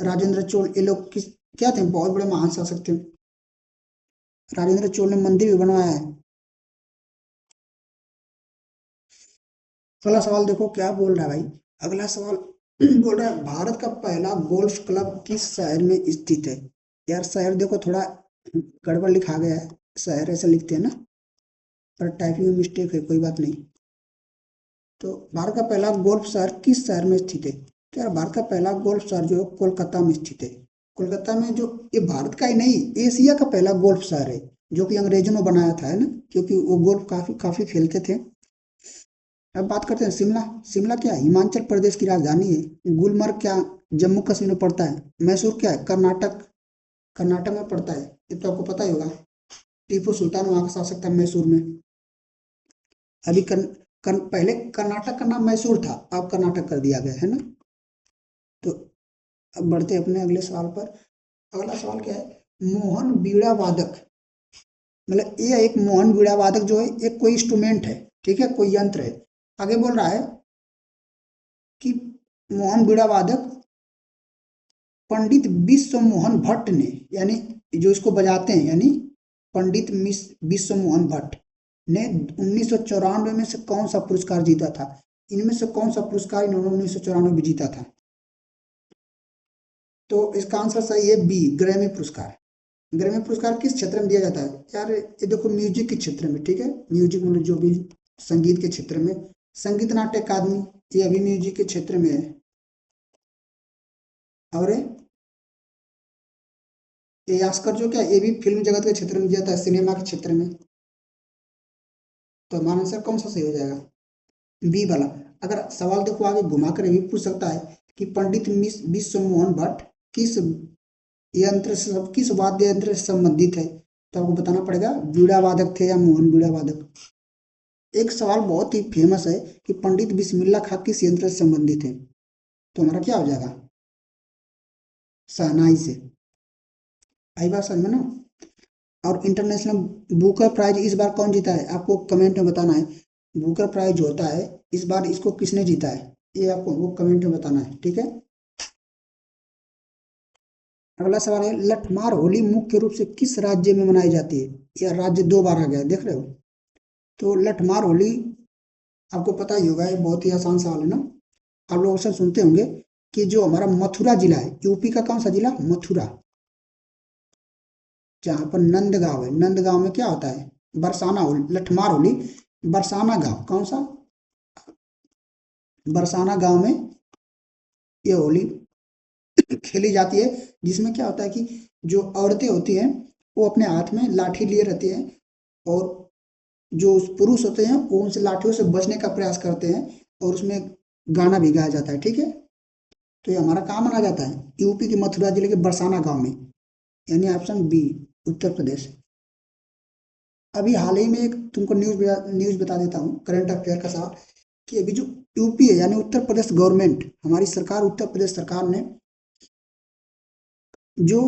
राजेंद्र चोल, ये लोग किस क्या थे? बहुत बड़े महान शासक थे। राजेंद्र चोल ने मंदिर भी बनवाया है। अगला सवाल देखो क्या बोल रहा है भाई। अगला सवाल बोल रहा है भारत का पहला गोल्फ क्लब किस शहर में स्थित है? यार शहर देखो थोड़ा गड़बड़ लिखा गया है, शहर ऐसा लिखते हैं ना, पर टाइपिंग में मिस्टेक है, कोई बात नहीं। तो भारत का पहला गोल्फ शहर किस शहर में स्थित है? तो यार भारत का पहला गोल्फ शहर जो है कोलकाता में स्थित है। कोलकाता में, जो ये भारत का ही नहीं, एशिया का पहला गोल्फ शहर है, जो कि अंग्रेजों ने बनाया था, है ना, क्योंकि वो गोल्फ काफी काफी खेलते थे। अब बात करते हैं शिमला। शिमला क्या है? हिमाचल प्रदेश की राजधानी है। गुलमर्ग क्या जम्मू कश्मीर में पड़ता है? मैसूर क्या है? कर्नाटक, कर्नाटक में पड़ता है। ये तो आपको पता ही होगा। टीपू सुल्तान वहां का शासक था मैसूर में। अभी पहले कर्नाटक का नाम मैसूर था, अब कर्नाटक कर दिया गया है ना। तो अब बढ़ते हैं अपने अगले सवाल पर। अगला सवाल क्या है? मोहन बीड़ा वादक, मतलब ये एक मोहन बीड़ा वादक जो है एक कोई इंस्ट्रूमेंट है, ठीक है, कोई यंत्र है। आगे बोल रहा है कि मोहन बीड़ा वादक पंडित विश्व मोहन भट्ट ने, यानी जो इसको बजाते हैं, यानी पंडित विश्व मोहन भट्ट ने 1994 में से कौन सा पुरस्कार जीता था? इनमें से कौन सा पुरस्कार इन्होंने 1994 में जीता था? तो इसका आंसर सही है बी, ग्रैमी पुरस्कार। ग्रैमी पुरस्कार किस क्षेत्र में दिया जाता है? यार ये देखो म्यूजिक के क्षेत्र में, ठीक है, म्यूजिक मतलब जो भी संगीत के क्षेत्र में। संगीत नाट्य अकादमी, ये अभी म्यूजिक के क्षेत्र में है। और ये ऑस्कर जो क्या, ये भी फिल्म जगत के क्षेत्र में दिया था, सिनेमा के क्षेत्र में। तो हमारा आंसर कौन सा सही हो जाएगा? बी वाला। अगर सवाल देखो आगे घुमा कर भी पूछ सकता है कि पंडित विश्व मोहन भट्ट किस यंत्र से किस वाद्य यंत्र से संबंधित है, तो आपको बताना पड़ेगा वीणा वादक थे या मोहन वीणा वादक। एक सवाल बहुत ही फेमस है कि पंडित बिस्मिल्लाह खां किस यंत्र से संबंधित है, तो हमारा क्या हो जाएगा? शहनाई से। आई बात समझ में ना? और इंटरनेशनल बुकर प्राइज इस बार कौन जीता है, आपको कमेंट में बताना है। बुकर प्राइज जो होता है इस बार इसको किसने जीता है, ये आपको वो कमेंट में बताना है, ठीक है। अगला सवाल है, लठमार होली मुख्य रूप से किस राज्य में मनाई जाती है? यह राज्य दो बार आ गया, देख रहे हो। तो लठमार होली आपको पता ही होगा, ये बहुत ही आसान सवाल है ना। आप लोग अक्सर सुनते होंगे कि जो हमारा मथुरा जिला है, यूपी का कौन सा जिला? मथुरा। जहाँ पर नंदगांव है, नंदगांव में क्या होता है? बरसाना होली, लठमार होली बरसाना गांव, कौन सा? बरसाना गांव में ये होली खेली जाती है, जिसमें क्या होता है कि जो औरतें होती हैं वो अपने हाथ में लाठी लिए रहती हैं, और जो पुरुष होते हैं वो उनसे लाठियों से बचने का प्रयास करते हैं, और उसमें गाना भी गाया जाता है, ठीक है। तो ये हमारा कहाँ मनाया जाता है? यूपी के मथुरा जिले के बरसाना गांव में, यानी ऑप्शन बी, उत्तर प्रदेश। अभी हाल ही में एक तुमको न्यूज बता देता हूँ, करंट अफेयर का सवाल, कि अभी जो यूपी है यानी उत्तर प्रदेश गवर्नमेंट, हमारी सरकार, उत्तर प्रदेश सरकार ने जो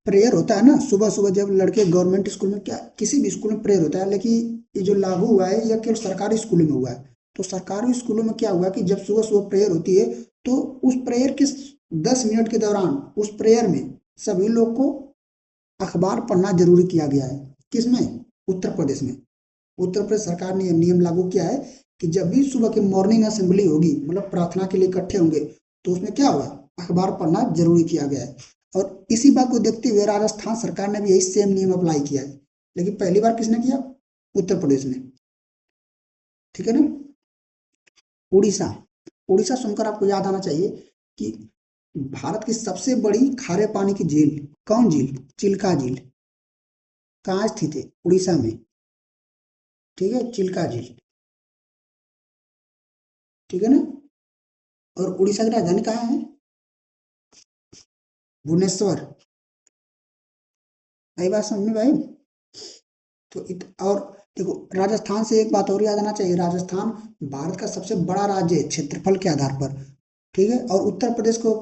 प्रेयर होता है ना सुबह सुबह, जब लड़के गवर्नमेंट स्कूल में, क्या किसी भी स्कूल में प्रेयर होता है, लेकिन ये जो लागू हुआ है यह केवल सरकारी स्कूलों में हुआ है। तो सरकारी स्कूलों में क्या हुआ कि जब सुबह सुबह प्रेयर होती है, तो उस प्रेयर के 10 मिनट के दौरान उस प्रेयर में सभी लोग को अखबार पढ़ना जरूरी किया गया है। किसमें? उत्तर प्रदेश में। उत्तर प्रदेश सरकार ने यह नियम लागू किया है कि जब भी सुबह की मॉर्निंग असेंबली होगी, मतलब प्रार्थना के लिए इकट्ठे होंगे, तो उसमें क्या होगा? अखबार पढ़ना जरूरी किया गया है। और इसी बात को देखते हुए राजस्थान सरकार ने भी यही सेम नियम अप्लाई किया है, लेकिन पहली बार किसने किया? उत्तर प्रदेश ने, ठीक है ना। उड़ीसा। उड़ीसा सुनकर आपको याद आना चाहिए कि भारत की सबसे बड़ी खारे पानी की झील कौन झील? चिल्का झील कहाँ स्थित है? उड़ीसा में, ठीक है, चिल्का झील, ठीक है ना। और उड़ीसा की राजधानी कहाँ है? भुवनेश्वर। आई बात समझ में भाई? तो और देखो, राजस्थान से एक बात और याद आना चाहिए, राजस्थान भारत का सबसे बड़ा राज्य है क्षेत्रफल के आधार पर, ठीक है। और उत्तर प्रदेश को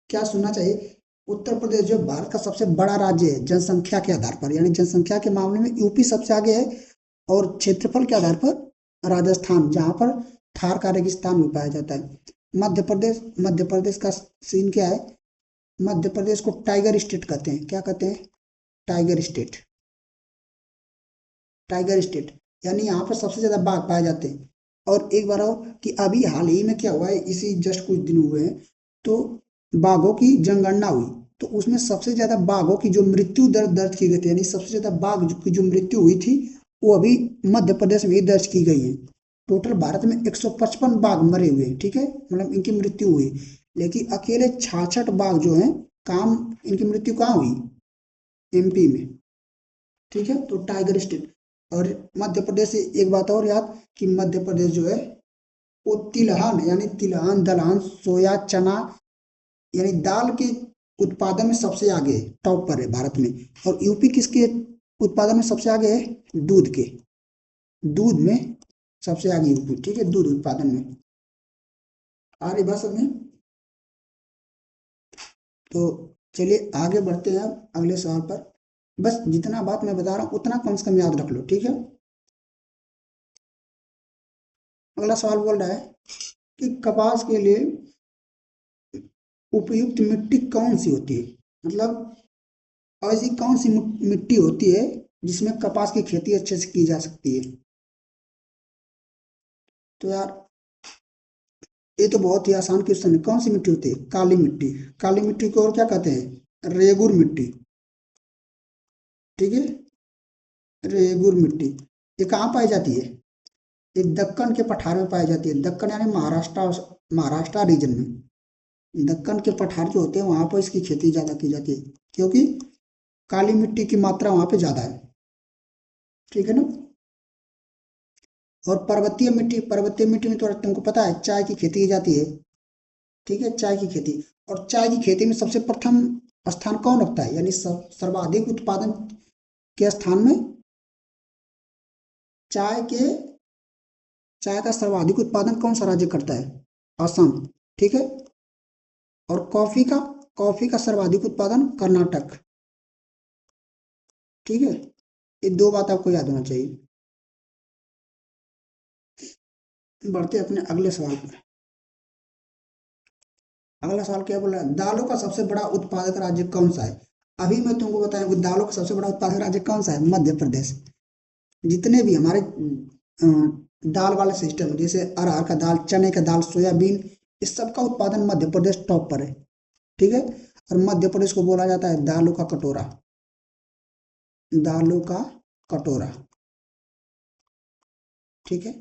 क्या सुनना चाहिए? उत्तर प्रदेश जो भारत का सबसे बड़ा राज्य है जनसंख्या के आधार पर, यानी जनसंख्या के मामले में यूपी सबसे आगे है, और क्षेत्रफल के आधार पर राजस्थान, जहाँ पर थार का रेगिस्तान भी पाया जाता है। मध्य प्रदेश, मध्य प्रदेश का सीन क्या है? मध्य प्रदेश को टाइगर स्टेट कहते हैं, क्या कहते हैं? Tiger state. टाइगर स्टेट यानी यहाँ पर सबसे ज्यादा बाघ पाए जाते हैं। और एक बार और कि अभी हाल ही में क्या हुआ है, इसी जस्ट कुछ दिन हुए हैं, तो बाघों की जनगणना हुई, तो उसमें सबसे ज्यादा बाघों की जो मृत्यु दर दर्ज की गई थी, यानी सबसे ज्यादा बाघ की जो मृत्यु हुई थी, वो अभी मध्य प्रदेश में ही दर्ज की गई है। टोटल भारत में 155 बाघ मरे हुए हैं, ठीक है, मतलब इनकी मृत्यु हुई, लेकिन अकेले 66 बाघ जो है, काम इनकी मृत्यु कहाँ हुई? एमपी में, ठीक है। तो टाइगर स्टेट। और मध्य प्रदेश से एक बात और याद, कि मध्य प्रदेश जो है वो तिलहन, यानी तिलहन, दलहन, सोया, चना, यानी दाल के उत्पादन में सबसे आगे है, टॉप पर है भारत में। और यूपी किसके उत्पादन में सबसे आगे है? दूध के, दूध में सबसे आगे यूपी, ठीक है, दूध उत्पादन में। आ रही बात समझ में? तो चलिए आगे बढ़ते हैं अब अगले सवाल पर। बस जितना बात मैं बता रहा हूँ उतना कम से कम याद रख लो, ठीक है। अगला सवाल बोल रहा है कि कपास के लिए उपयुक्त मिट्टी कौन सी होती है, मतलब ऐसी कौन सी मिट्टी होती है जिसमें कपास की खेती अच्छे से की जा सकती है। तो यार ये तो बहुत ही आसान क्वेश्चन है, कौन सी मिट्टी होती है? काली मिट्टी। काली मिट्टी को और क्या कहते हैं? रेगुर मिट्टी, ठीक है, रेगुर मिट्टी। ये कहाँ पाई जाती है? ये दक्कन के पठार में पाई जाती है, दक्कन यानी महाराष्ट्र, महाराष्ट्र रीजन में। दक्कन के पठार जो होते हैं वहां पर इसकी खेती ज्यादा की जाती है, क्योंकि काली मिट्टी की मात्रा वहां पे ज्यादा है, ठीक है ना। और पर्वतीय मिट्टी में तो तुमको पता है चाय की खेती की जाती है, ठीक है, चाय की खेती। और चाय की खेती में सबसे प्रथम स्थान कौन रखता है, यानी सर्वाधिक उत्पादन के स्थान में चाय के चाय का सर्वाधिक उत्पादन कौन सा राज्य करता है, असम, ठीक है। और कॉफी का सर्वाधिक उत्पादन कर्नाटक, ठीक है। ये दो बात आपको याद होना चाहिए। बढ़ते अपने अगले सवाल पर। अगला सवाल क्या बोल रहा है, दालों का सबसे बड़ा उत्पादक राज्य कौन सा है। अभी मैं तुमको बताया कि दालों का सबसे बड़ा उत्पादक राज्य कौन सा है, मध्य प्रदेश। जितने भी हमारे दाल वाले सिस्टम, जैसे अरहर का दाल, चने का दाल, सोयाबीन, इस सब का उत्पादन मध्य प्रदेश टॉप पर है, ठीक है। और मध्य प्रदेश को बोला जाता है दालों का कटोरा, दालों का कटोरा, ठीक है।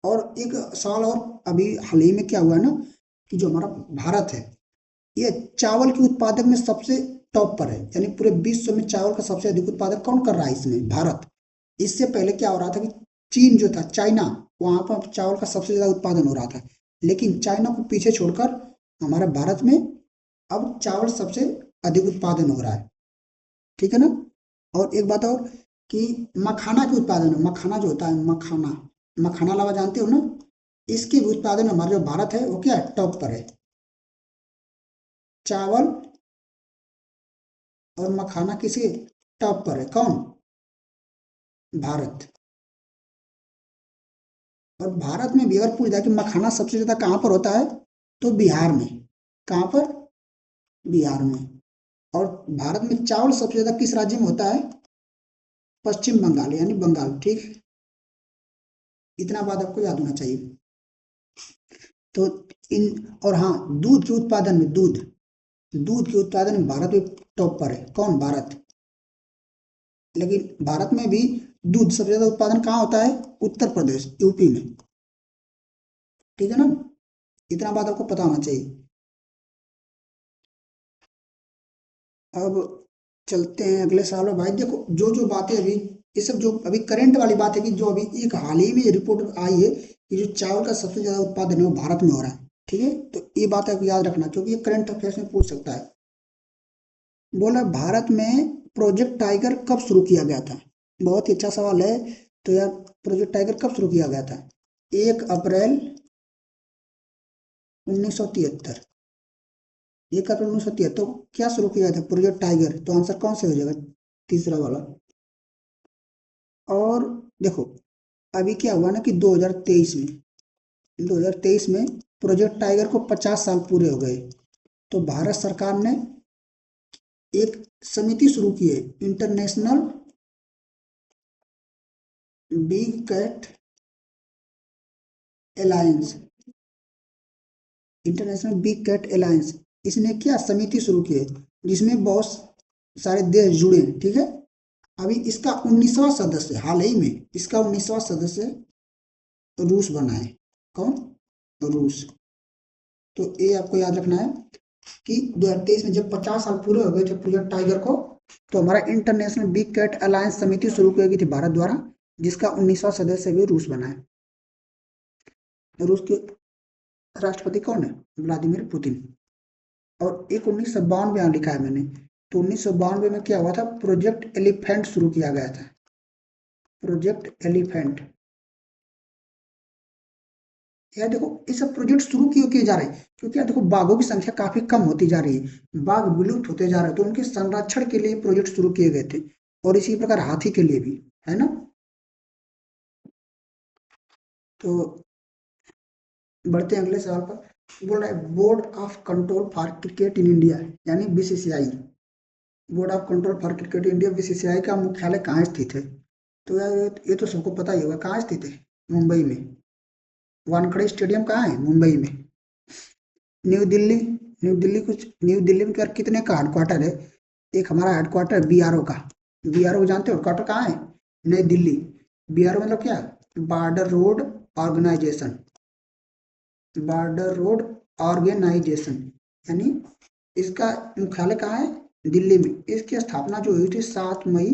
और एक सवाल और, अभी हाल ही में क्या हुआ ना कि जो हमारा भारत है ये चावल के उत्पादक में सबसे टॉप पर है, यानी पूरे विश्व में चावल का सबसे अधिक उत्पादन कौन कर रहा है इसमें, भारत। इससे पहले क्या हो रहा था कि चीन जो था, चाइना, वहां पर चावल का सबसे ज्यादा उत्पादन हो रहा था, लेकिन चाइना को पीछे छोड़कर हमारे भारत में अब चावल सबसे अधिक उत्पादन हो रहा है, ठीक है ना। और एक बात और कि मखाना के उत्पादन में, मखाना जो होता है, मखाना, मखाना लावा जानते हो ना, इसके भी उत्पादन में हमारा जो भारत है वो क्या है, टॉप पर है। चावल और मखाना किसके टॉप पर है, कौन, भारत। और भारत में भी अगर पूछ जाए कि मखाना सबसे ज्यादा कहाँ पर होता है, तो बिहार में। कहाँ पर, बिहार में। और भारत में चावल सबसे ज्यादा किस राज्य में होता है, पश्चिम बंगाल, यानी बंगाल, ठीक। इतना बात आपको याद होना चाहिए। तो इन, और हाँ, दूध के उत्पादन में, दूध के उत्पादन में भारत भी टॉप पर है, कौन, भारत। लेकिन भारत में भी दूध सबसे ज्यादा उत्पादन कहाँ होता है, उत्तर प्रदेश, यूपी में, ठीक है ना। इतना बात आपको पता होना चाहिए। अब चलते हैं अगले साल में। भाई देखो, जो जो बातें अभी, ये सब जो अभी करंट वाली बात है कि जो अभी एक हाल ही में रिपोर्ट आई है कि जो चावल का सबसे ज्यादा उत्पादन है वो भारत में हो रहा है, ठीक है। तो ये बात आप याद रखना, क्योंकि ये करंट अफेयर्स में पूछ सकता है। बोला भारत में प्रोजेक्ट टाइगर कब शुरू किया गया था, बहुत ही अच्छा सवाल है। तो यार, प्रोजेक्ट टाइगर कब शुरू किया गया था, 1 अप्रैल 1973। 1 अप्रैल 1973 क्या शुरू किया था, प्रोजेक्ट टाइगर। तो आंसर कौन से हो जाएगा, तीसरा वाला। और देखो, अभी क्या हुआ ना कि 2023 में प्रोजेक्ट टाइगर को 50 साल पूरे हो गए। तो भारत सरकार ने एक समिति शुरू की है, big cat alliance international big cat alliance. इसने क्या समिति शुरू की है, जिसमें बहुत सारे देश जुड़े हैं, ठीक है। अभी इसका 19वां सदस्य, हाल ही में इसका 19वां सदस्य रूस बना है, कौन, रूस। तो ये आपको याद रखना है कि 2023 में जब 50 साल पूरे हो गए थे प्रोजेक्ट टाइगर को, तो हमारा इंटरनेशनल बिग कैट अलायंस समिति शुरू की गई थी भारत द्वारा, जिसका 19वां सदस्य भी रूस बना है। रूस के राष्ट्रपति कौन है, व्लादिमीर पुतिन। और एक 1992 यहाँ लिखा है मैंने, तो 1992 में क्या हुआ था, प्रोजेक्ट एलिफेंट शुरू किया गया था, प्रोजेक्ट एलिफेंट। यार देखो, ये सब प्रोजेक्ट शुरू क्यों किए जा रहे हैं, क्योंकि यार देखो बाघों की संख्या काफी कम होती जा रही है, बाघ विलुप्त होते जा रहे हैं, तो उनके संरक्षण के लिए प्रोजेक्ट शुरू किए गए थे। और इसी प्रकार हाथी के लिए भी, है ना। तो बढ़ते हैं अगले सवाल पर। बोल रहा है board of control for cricket in India, यानी BCCI, board of control for cricket India, BCCI का मुख्यालय कहाँ स्थित है। तो यार ये तो सबको पता ही होगा, कहाँ स्थित है, मुंबई में। वानखेड़े स्टेडियम कहाँ है, मुंबई में। न्यू दिल्ली, न्यू दिल्ली में क्या कितने का हेडक्वार्टर है, एक हमारा हेडक्वार्टर बीआरओ का, बीआरओ जानते हो हेडक्वार्टर कहाँ है, नई दिल्ली। बीआरओ मतलब क्या, border road organisation, border road organisation, यानी इसका मुख्यालय कहाँ है, दिल्ली में। इसकी स्थापना जो हुई थी 7 मई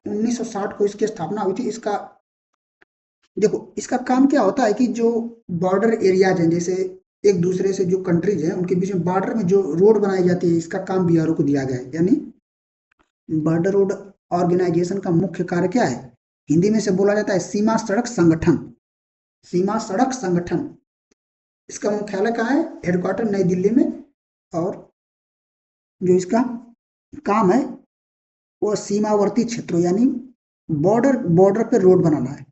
1960 को इसकी स्थापना हुई थी। इसका देखो इसका काम क्या होता है कि जो बॉर्डर एरियाज हैं, जैसे एक दूसरे से जो कंट्रीज हैं उनके बीच में बॉर्डर में जो रोड बनाई जाती है, इसका काम बीआरओ को दिया गया है। यानी बॉर्डर रोड ऑर्गेनाइजेशन का मुख्य कार्य क्या है? हिंदी में से बोला जाता है सीमा सड़क संगठन। सीमा सड़क संगठन, इसका मुख्यालय कहाँ है? हेडक्वार्टर नई दिल्ली में। और जो इसका काम है वो सीमावर्ती क्षेत्रों यानी बॉर्डर बॉर्डर पे रोड बनाना है।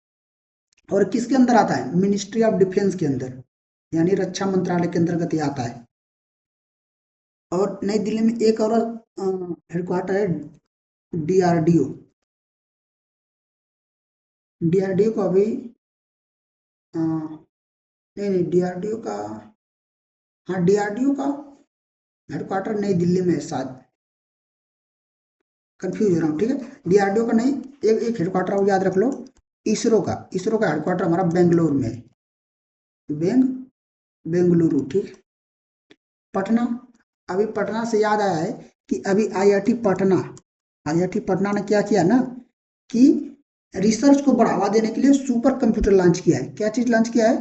और किसके अंदर आता है? मिनिस्ट्री ऑफ डिफेंस के अंदर, यानी रक्षा मंत्रालय के अंतर्गत ये आता है। और नई दिल्ली में एक और हेडक्वार्टर है, डीआरडीओ। डीआरडीओ को अभी नहीं नहीं, डीआरडीओ का, हाँ डीआरडीओ का हेडक्वार्टर नई दिल्ली में है शायद, कंफ्यूज हो रहा हूँ, ठीक है। डीआरडीओ का नहीं, एक हेडक्वार्टर आप याद रख लो, इसरो का हेडक्वार्टर हमारा बेंगलोर में है। बेंगलुरु, ठीक। पटना, अभी पटना से याद आया है कि अभी आईआईटी पटना ने क्या किया ना कि रिसर्च को बढ़ावा देने के लिए सुपर कंप्यूटर लॉन्च किया है। क्या चीज लॉन्च किया है?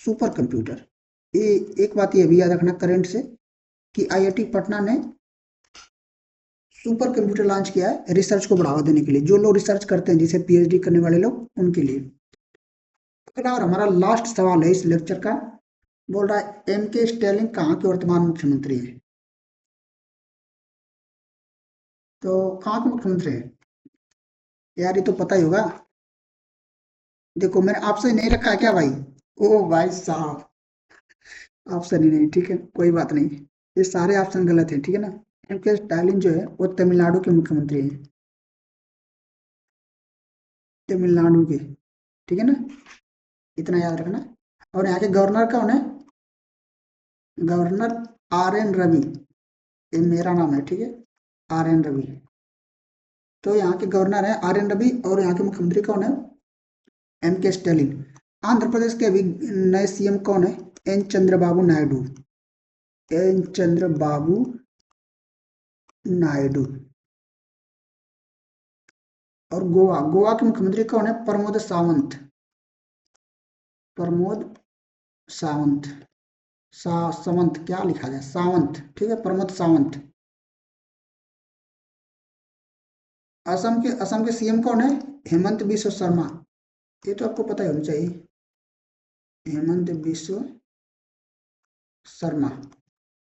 Super computer. ये एक बात ये भी याद रखना करंट से कि आईआईटी पटना ने सुपर कंप्यूटर लॉन्च किया है रिसर्च को बढ़ावा देने के लिए, जो लोग रिसर्च करते हैं, जैसे पीएचडी करने वाले लोग, उनके लिए। और हमारा लास्ट सवाल है इस लेक्चर का, बोल रहा है एम के स्टैलिन कहाँ के वर्तमान मुख्यमंत्री हैं? तो कहाँ के मुख्यमंत्री हैं यार? ये तो पता ही होगा। देखो मैंने ऑप्शन नहीं रखा है क्या भाई? ओ भाई साहब, ऑप्शन ही नहीं, ठीक है कोई बात नहीं, ये सारे ऑप्शन गलत हैं, ठीक है ना। एम के स्टालिन जो है वो तमिलनाडु के मुख्यमंत्री हैं, तमिलनाडु के, ठीक है ना, इतना याद रखना। और यहाँ के गवर्नर कौन है? गवर्नर आर एन रवि, ये मेरा नाम है, ठीक है, आर एन रवि। तो यहाँ के गवर्नर है आर एन रवि, और यहाँ के मुख्यमंत्री कौन है? एम के स्टालिन। आंध्र प्रदेश के अभी नए सीएम कौन है? N Chandrababu Naidu, N Chandrababu Naidu. और गोवा के मुख्यमंत्री कौन है? प्रमोद सावंत, प्रमोद सावंत, सावंत क्या लिखा जाए, सावंत, ठीक है, प्रमोद सावंत। असम के सीएम कौन है? हेमंत बिश्व शर्मा, ये तो आपको पता ही होना चाहिए, हेमंत बिश्व शर्मा।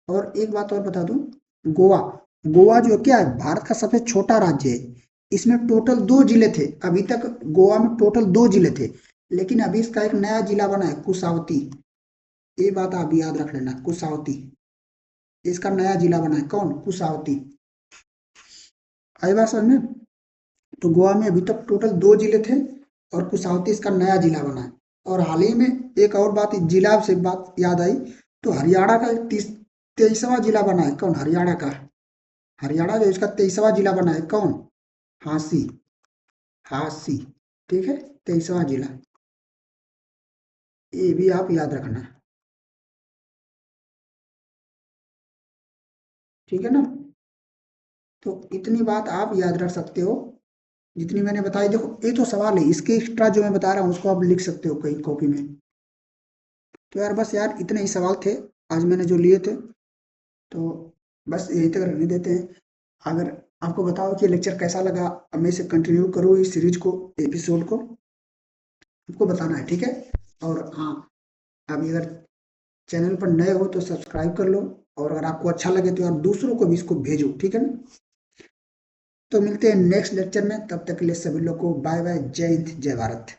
और एक बात और बता दूं, गोवा, गोवा जो क्या है, भारत का सबसे छोटा राज्य है। इसमें टोटल 2 जिले थे अभी तक, गोवा में टोटल 2 जिले थे, लेकिन अभी इसका एक नया जिला बना है, कुसावती। ये बात आप याद रख लेना, कुसावती, इसका नया जिला बना है, कौन? कुसावती। आई बात समझ में? तो गोवा में अभी तक टोटल 2 जिले थे, और कुसावती इसका नया जिला बना है। और हाल ही में एक और बात, जिला से बात याद आई, तो हरियाणा का 23वां जिला बना है, कौन? हरियाणा का, हरियाणा जो इसका 23वां जिला बना है, कौन? हांसी, हांसी, ठीक है, 23वां जिला, ये भी आप याद रखना, ठीक है ना। तो इतनी बात आप याद रख सकते हो जितनी मैंने बताई। देखो ये तो सवाल है, इसके एक्स्ट्रा जो मैं बता रहा हूँ उसको आप लिख सकते हो कहीं कॉपी में। तो यार बस यार इतने ही सवाल थे आज मैंने जो लिए थे, तो बस यहीं तक रहने देते हैं। अगर आपको बताओ कि लेक्चर कैसा लगा, अब मैं इसे कंटिन्यू करूँ इस सीरीज को, एपिसोड को, आपको बताना है, ठीक है। और हाँ, अभी अगर चैनल पर नए हो तो सब्सक्राइब कर लो, और अगर आपको अच्छा लगे तो यार दूसरों को भी इसको भेजो, ठीक है ना। तो मिलते हैं नेक्स्ट लेक्चर में, तब तक के लिए सभी लोग को बाय बाय, जय हिंद, जय भारत।